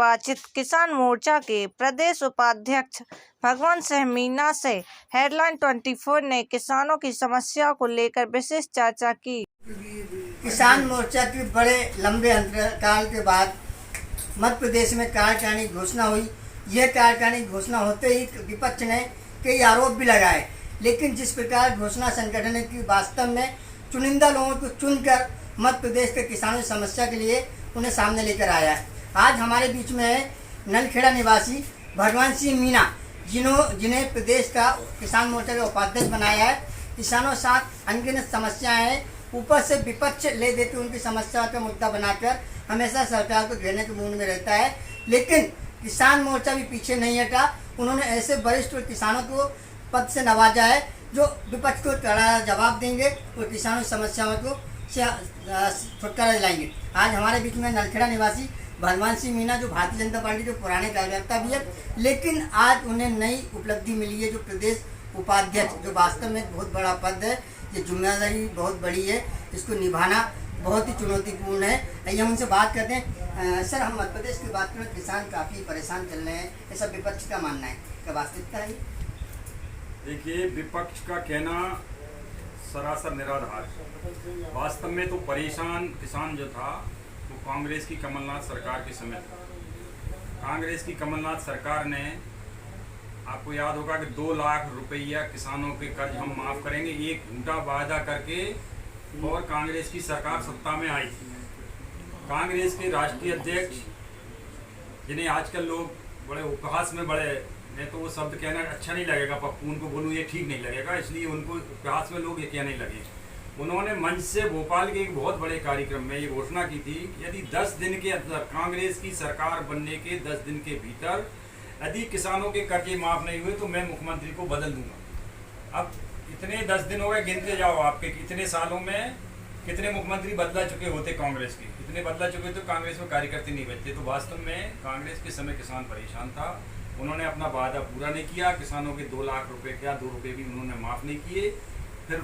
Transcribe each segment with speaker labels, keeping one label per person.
Speaker 1: नवनिर्वाचित किसान मोर्चा के प्रदेश उपाध्यक्ष भगवान सिंह मीना से हेडलाइन 24 ने किसानों की समस्या को लेकर विशेष चर्चा की।
Speaker 2: किसान मोर्चा की बड़े लंबे अंतराल के बाद मध्य प्रदेश में कार्यकारिणी घोषणा हुई। यह कार्यकारिणी घोषणा होते ही विपक्ष ने कई आरोप भी लगाए, लेकिन जिस प्रकार घोषणा संगठन ने की, वास्तव में चुनिंदा लोगों को चुनकर मध्य प्रदेश के किसानों की समस्या के लिए उन्हें सामने लेकर आया है। आज हमारे बीच में है नलखेड़ा निवासी भगवान सिंह मीना, जिन्हें प्रदेश का किसान मोर्चा का उपाध्यक्ष बनाया है। किसानों साथ अनगिनत समस्याएं हैं, ऊपर से विपक्ष ले देते उनकी समस्या का मुद्दा बनाकर हमेशा सरकार को घेरने के मूड में रहता है। लेकिन किसान मोर्चा भी पीछे नहीं हटा। उन्होंने ऐसे वरिष्ठ किसानों को पद से नवाजा है जो विपक्ष को कड़ा जवाब देंगे और किसानों की समस्याओं को छुटकारा दिलाएंगे। आज हमारे बीच में नलखेड़ा निवासी भगवान सिंह मीना, जो भारतीय जनता पार्टी के पुराने कार्यकर्ता भी है, लेकिन आज उन्हें नई उपलब्धि मिली है, जो प्रदेश उपाध्यक्ष, जो वास्तव में बहुत बड़ा पद है। ये जिम्मेदारी बहुत बड़ी है, इसको निभाना बहुत ही चुनौतीपूर्ण है। आइए हम उनसे बात करते हैं। सर, हम मध्य प्रदेश की बात करें, किसान काफ़ी परेशान चल रहे हैं, ऐसा विपक्ष का मानना है, क्या वास्तविकता है?
Speaker 3: देखिए, विपक्ष का कहना सरासर निराधार है। वास्तव में तो परेशान किसान जो था वो कांग्रेस की कमलनाथ सरकार के समय था। कांग्रेस की कमलनाथ सरकार ने, आपको याद होगा कि 2 लाख रुपया किसानों के कर्ज हम माफ़ करेंगे, एक झूठा वादा करके, और कांग्रेस की सरकार सत्ता में आई थी। कांग्रेस के राष्ट्रीय अध्यक्ष, जिन्हें आजकल लोग बड़े उपहास में बड़े, मैं तो वो शब्द कहना अच्छा नहीं लगेगा, पप्पू उनको बोलूँ ये ठीक नहीं लगेगा, इसलिए उनको उपहास में लोग ये कहने लगे। उन्होंने मंच से भोपाल के एक बहुत बड़े कार्यक्रम में ये घोषणा की थी, यदि 10 दिन के अंदर, कांग्रेस की सरकार बनने के 10 दिन के भीतर यदि किसानों के कर्जे माफ़ नहीं हुए तो मैं मुख्यमंत्री को बदल दूंगा। अब इतने 10 दिन हो गए, गिनते जाओ आपके कितने सालों में कितने मुख्यमंत्री बदला चुके होते कांग्रेस के, इतने बदला चुके तो कांग्रेस में कार्यकर्ता नहीं बचते। तो वास्तव में कांग्रेस के समय किसान परेशान था। उन्होंने अपना वादा पूरा नहीं किया। किसानों के 2 लाख रुपए, क्या 2 रुपये भी उन्होंने माफ़ नहीं किए। फिर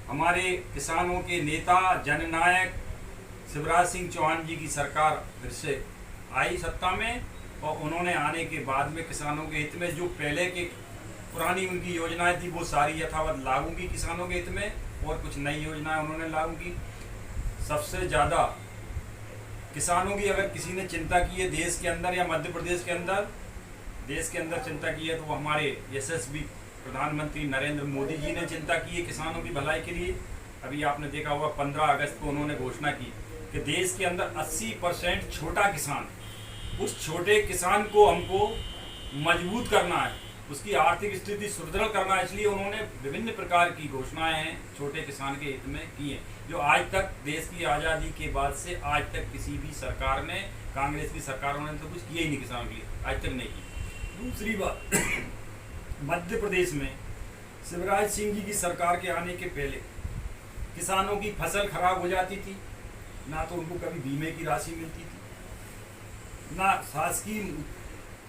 Speaker 3: हमारे किसानों के नेता जननायक शिवराज सिंह चौहान जी की सरकार फिर से आई सत्ता में, और उन्होंने आने के बाद में किसानों के हित में जो पहले के पुरानी उनकी योजनाएं थी वो सारी यथावत लागू की किसानों के हित में, और कुछ नई योजनाएं उन्होंने लागू की। सबसे ज़्यादा किसानों की अगर किसी ने चिंता की है देश के अंदर या मध्य प्रदेश के अंदर, देश के अंदर चिंता की है तो वो हमारे यशस्वी प्रधानमंत्री नरेंद्र मोदी जी ने चिंता की है किसानों की भलाई के लिए। अभी आपने देखा होगा 15 अगस्त को उन्होंने घोषणा की कि देश के अंदर 80% छोटा किसान, उस छोटे किसान को हमको मजबूत करना है, उसकी आर्थिक स्थिति सुदृढ़ करना है। इसलिए उन्होंने विभिन्न प्रकार की घोषणाएं हैं छोटे किसान के हित में की हैं, जो आज तक देश की आज़ादी के बाद से आज तक किसी भी सरकार ने, कांग्रेस की सरकारों ने तो कुछ किया ही नहीं किसानों के लिए, आज तक नहीं की। दूसरी बात, मध्य प्रदेश में शिवराज सिंह जी की सरकार के आने के पहले किसानों की फसल खराब हो जाती थी, ना तो उनको कभी बीमे की राशि मिलती थी, ना शासकीय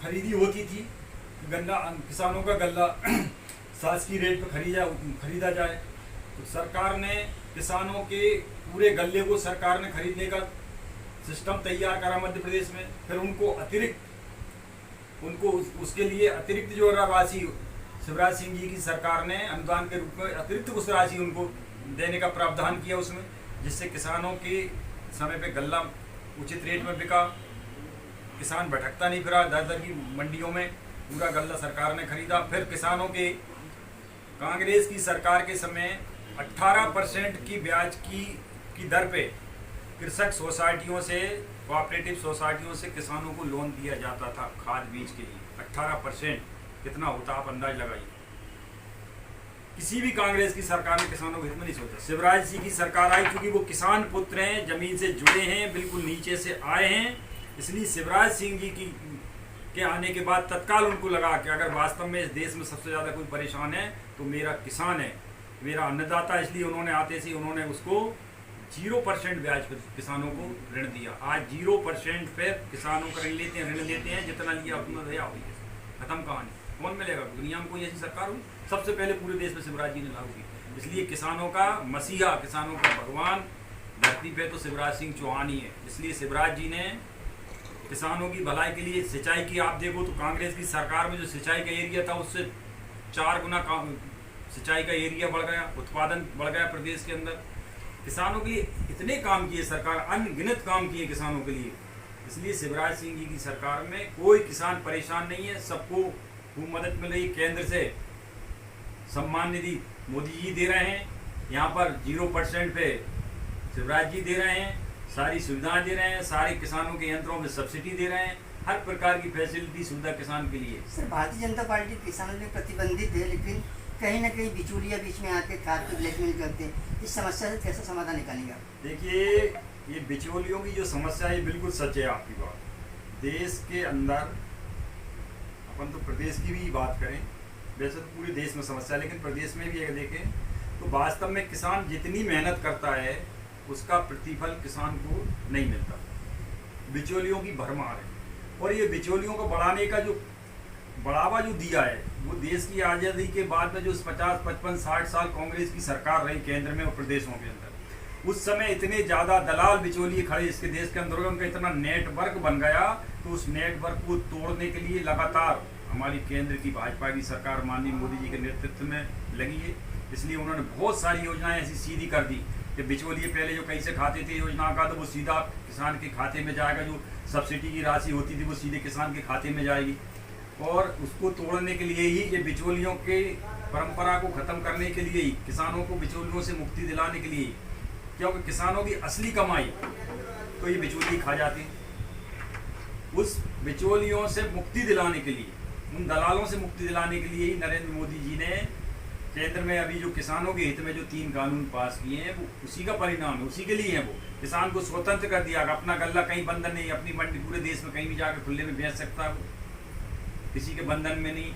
Speaker 3: खरीदी होती थी, गन्ना किसानों का गल्ला शासकीय रेट पर खरीदा जाए। तो सरकार ने किसानों के पूरे गल्ले को सरकार ने खरीदने का सिस्टम तैयार करा मध्य प्रदेश में। फिर उनको उसके लिए अतिरिक्त जो राशि शिवराज सिंह जी की सरकार ने अनुदान के रूप में अतिरिक्त उस राशि उनको देने का प्रावधान किया उसमें, जिससे किसानों के समय पे गल्ला उचित रेट में बिका, किसान भटकता नहीं फिरा दर की मंडियों में, पूरा गल्ला सरकार ने खरीदा। फिर किसानों के कांग्रेस की सरकार के समय 18% की ब्याज की दर पे कृषक सोसाइटियों से, कोऑपरेटिव सोसाइटियों से किसानों को लोन दिया जाता था खाद बीज के लिए। 18% कितना होता आप अंदाज लगाइए। किसी भी कांग्रेस की सरकार ने किसानों के हित में नहीं सोचा। शिवराज जी की सरकार आई क्योंकि वो किसान पुत्र हैं, जमीन से जुड़े हैं, बिल्कुल नीचे से आए हैं, इसलिए शिवराज सिंह जी के आने के बाद तत्काल उनको लगा कि अगर वास्तव में इस देश में सबसे ज़्यादा कोई परेशान है तो मेरा किसान है, मेरा अन्नदाता। इसलिए उन्होंने आते से उन्होंने उसको 0% ब्याज पर किसानों को ऋण दिया। आज 0% पे किसानों का ऋण लेते हैं, जितना लिया उतना दया हुई है, खत्म कहानी। कौन मिलेगा? दुनिया में कोई ऐसी सरकार हुई? सबसे पहले पूरे देश में शिवराज जी ने लागू की। इसलिए किसानों का मसीहा, किसानों का भगवान धरती पे तो शिवराज सिंह चौहान ही है। इसलिए शिवराज जी ने किसानों की भलाई के लिए सिंचाई की आप देखो तो कांग्रेस की सरकार में जो सिंचाई का एरिया था उससे 4 गुना सिंचाई का एरिया बढ़ गया, उत्पादन बढ़ गया प्रदेश के अंदर। किसानों के लिए इतने काम किए सरकार, अनगिनत काम किए किसानों के लिए। इसलिए शिवराज सिंह जी की सरकार में कोई किसान परेशान नहीं है, सबको खूब मदद मिल रही। केंद्र से सम्मान निधि मोदी जी दे रहे हैं, यहाँ पर 0% पे शिवराज जी दे रहे हैं, सारी सुविधाएं दे रहे हैं, सारे किसानों के यंत्रों में सब्सिडी दे रहे हैं, हर प्रकार की फैसिलिटी सुविधा किसान के लिए।
Speaker 2: सर, भारतीय जनता पार्टी किसानों के लिए प्रतिबंधित है, लेकिन कहीं ना कहीं बिचौलिया बीच में आके खाद को ब्लैकमेल करते हैं। इस समस्या से कैसे समाधान निकालेगा?
Speaker 3: देखिए, ये बिचौलियों की जो समस्या है बिल्कुल सच है आपकी बात। देश के अंदर अपन तो प्रदेश की भी बात करें, वैसे तो पूरे देश में समस्या है, लेकिन प्रदेश में भी अगर देखें तो वास्तव में किसान जितनी मेहनत करता है उसका प्रतिफल किसान को नहीं मिलता। बिचौलियों की भरमार है, और ये बिचौलियों को बढ़ाने का जो बढ़ावा जो दिया है वो देश की आज़ादी के बाद में जो 50, 55, 60 साल कांग्रेस की सरकार रही केंद्र में और प्रदेशों के अंदर, उस समय इतने ज़्यादा दलाल बिचौलिए खड़े इसके देश के अंदर, उनका इतना नेटवर्क बन गया। तो उस नेटवर्क को तोड़ने के लिए लगातार हमारी केंद्र की भाजपा की सरकार माननीय मोदी जी के नेतृत्व में लगी है। इसलिए उन्होंने बहुत सारी योजनाएं ऐसी सीधी कर दी कि बिचौलिए पहले जो कैसे खाते थे योजना का, तो वो सीधा किसान के खाते में जाएगा। जो सब्सिडी की राशि होती थी वो सीधे किसान के खाते में जाएगी। और उसको तोड़ने के लिए ही, ये बिचौलियों के परंपरा को ख़त्म करने के लिए ही, किसानों को बिचौलियों से मुक्ति दिलाने के लिए, क्योंकि किसानों की असली कमाई तो ये बिचौलिए खा जाते हैं। उस बिचौलियों से मुक्ति दिलाने के लिए, उन दलालों से मुक्ति दिलाने के लिए ही नरेंद्र मोदी जी ने केंद्र में अभी जो किसानों के हित में जो 3 कानून पास किए हैं वो उसी का परिणाम है, उसी के लिए है। वो किसान को स्वतंत्र कर दिया, अपना गल्ला कहीं बंधन नहीं, अपनी मंडी पूरे देश में कहीं भी जाकर खुले में बेच सकता है, किसी के बंधन में नहीं।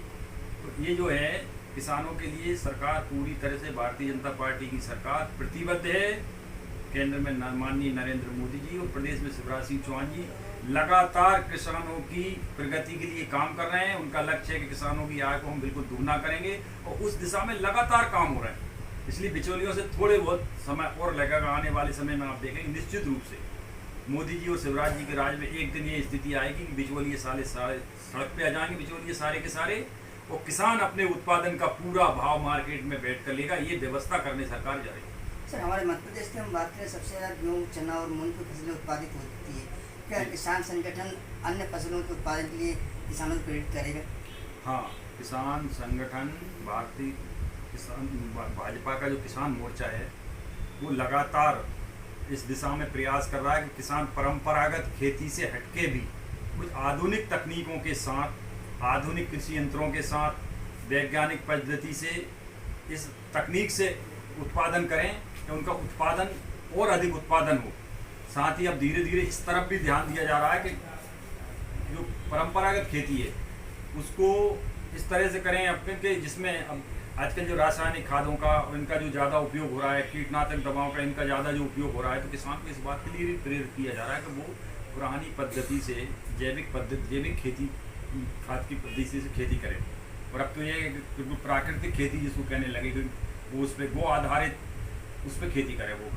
Speaker 3: तो ये जो है किसानों के लिए सरकार पूरी तरह से, भारतीय जनता पार्टी की सरकार प्रतिबद्ध है। केंद्र में माननीय नरेंद्र मोदी जी और प्रदेश में शिवराज सिंह चौहान जी लगातार किसानों की प्रगति के लिए काम कर रहे हैं। उनका लक्ष्य है कि किसानों की आय को हम बिल्कुल दुगना करेंगे, और उस दिशा में लगातार काम हो रहे हैं। इसलिए बिचौलियों से थोड़े बहुत समय और लगेगा, आने वाले समय में आप देखेंगे निश्चित रूप से मोदी जी और शिवराज जी के राज में एक दिन ये स्थिति आएगी कि बिचौलिए सारे सड़क पे आ जाएंगे, बिचौलिए सारे के सारे, और किसान अपने उत्पादन का पूरा भाव मार्केट में बैठ कर लेगा। ये व्यवस्था करने सरकार जा रही है।
Speaker 2: सर, हमारे मध्य प्रदेश की हम बात करें, सबसे ज़्यादा गेहूँ, चना और मूंग की फसलें उत्पादित होती है। क्या किसान संगठन अन्य फसलों के उत्पादन के लिए किसानों को प्रेरित करेगा?
Speaker 3: हाँ, किसान संगठन, भारतीय किसान भाजपा का जो किसान मोर्चा है वो लगातार इस दिशा में प्रयास कर रहा है कि किसान परंपरागत खेती से हटके भी कुछ आधुनिक तकनीकों के साथ, आधुनिक कृषि यंत्रों के साथ, वैज्ञानिक पद्धति से, इस तकनीक से उत्पादन करें कि उनका उत्पादन और अधिक उत्पादन हो। साथ ही अब धीरे धीरे इस तरफ भी ध्यान दिया जा रहा है कि जो परंपरागत खेती है उसको इस तरह से करें अपने के, जिसमें अब आजकल जो रासायनिक खादों का, इनका जो ज़्यादा उपयोग हो रहा है, कीटनाशक दवाओं का इनका ज़्यादा जो उपयोग हो रहा है, तो किसान को इस बात के लिए भी प्रेरित किया जा रहा है कि वो पुरानी पद्धति से, जैविक खेती, खाद की पद्धति से खेती करें। और अब तो ये बिल्कुल प्राकृतिक खेती जिसको कहने लगे, वो उस पर गो आधारित उस पर खेती करें, वो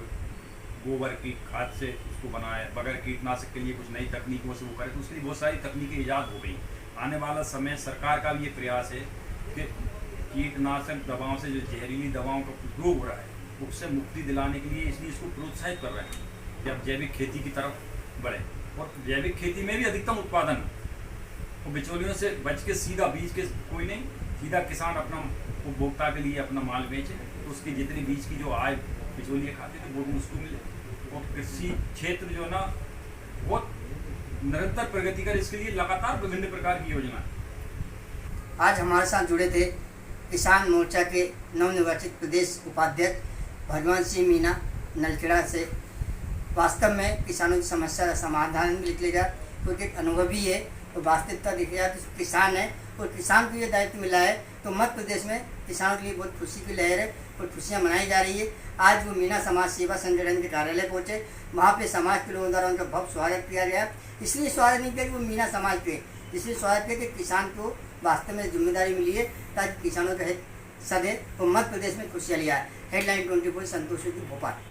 Speaker 3: गोबर की खाद से उसको बनाए, बगैर कीटनाशक के लिए कुछ नई तकनीकों से वो करें। तो उसके लिए बहुत सारी तकनीकें ईजाद हो गई। आने वाला समय सरकार का भी ये प्रयास है कि कीटनाशक दवाओं से, जो जहरीली दवाओं का उपयोग हो रहा है, उससे मुक्ति दिलाने के लिए, इसलिए इसको प्रोत्साहित कर रहे हैं कि अब जैविक खेती की तरफ बढ़े और जैविक खेती में भी अधिकतम उत्पादन हो। तो बिचौलियों से बच के सीधा बीज के कोई नहीं, सीधा किसान अपना उपभोक्ता के लिए अपना माल बेचे, तो उसकी जितनी बीज की जो आय बिचौलिए खाते थे वो भी उसको मिले। और कृषि क्षेत्र जो ना बहुत निरंतर प्रगति कर, इसके लिए लगातार विभिन्न प्रकार की योजना।
Speaker 2: आज हमारे साथ जुड़े थे किसान मोर्चा के नवनिर्वाचित प्रदेश उपाध्यक्ष भगवान सिंह मीना नलखेड़ा से। वास्तव में किसानों की समस्या का समाधान भी निकलेगा, क्योंकि एक अनुभवी है, तो वास्तविकता दिख रहा है तो किसान है, और किसान को ये दायित्व मिला है। तो मध्य प्रदेश में किसानों के लिए बहुत खुशी की लहर है और खुशियाँ मनाई जा रही है। आज वो मीना समाज सेवा संगठन के कार्यालय पहुँचे, वहाँ पे समाज के लोगों द्वारा उनका भव्य स्वागत किया गया। इसलिए स्वागत नहीं किया कि वो मीना समाज के, इसलिए स्वागत किया कि किसान को वास्तव में जिम्मेदारी मिली है ताकि किसानों का हित सदे और मध्य प्रदेश में खुशियाँ लिया है। हेडलाइन 24 संतोष भोपाल।